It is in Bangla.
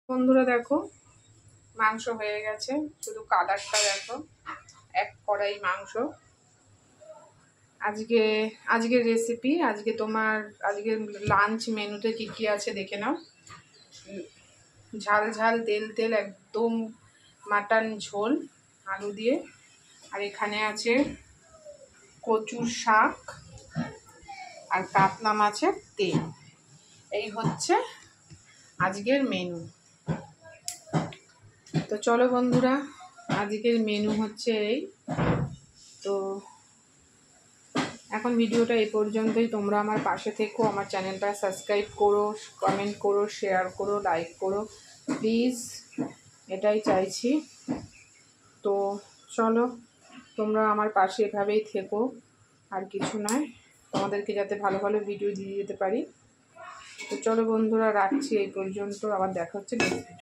বন্ধুরা দেখো মাংস হয়ে গেছে, শুধু কালারটা দেখো, এক কড়াই মাংস। আজকের রেসিপি, আজকের লাঞ্চ মেনুতে কি কি আছে দেখে নাও। ঝাল ঝাল তেল তেল একদম মাটন ঝোল আলু দিয়ে, আর এখানে আছে কচুর শাক আর কাতলা মাছের তেল। এই হচ্ছে আজকের মেনু। তো চলো বন্ধুরা, আজকের মেনু হচ্ছে এই। তো এখন ভিডিওটা এই পর্যন্তই। তোমরা আমার পাশে থেকো, আমার চ্যানেলটা সাবস্ক্রাইব করো, কমেন্ট করো, শেয়ার করো, লাইক করো প্লিজ, এটাই চাইছি। তো চলো, তোমরা আমার পাশে এভাবেই থেকো, আর কিছু নয়, তোমাদেরকে যাতে ভালো ভালো ভিডিও দিয়ে যেতে পারি। তো চলো বন্ধুরা, রাখছি এই পর্যন্ত, আবার দেখা হচ্ছে নেক্সট ভিডিও।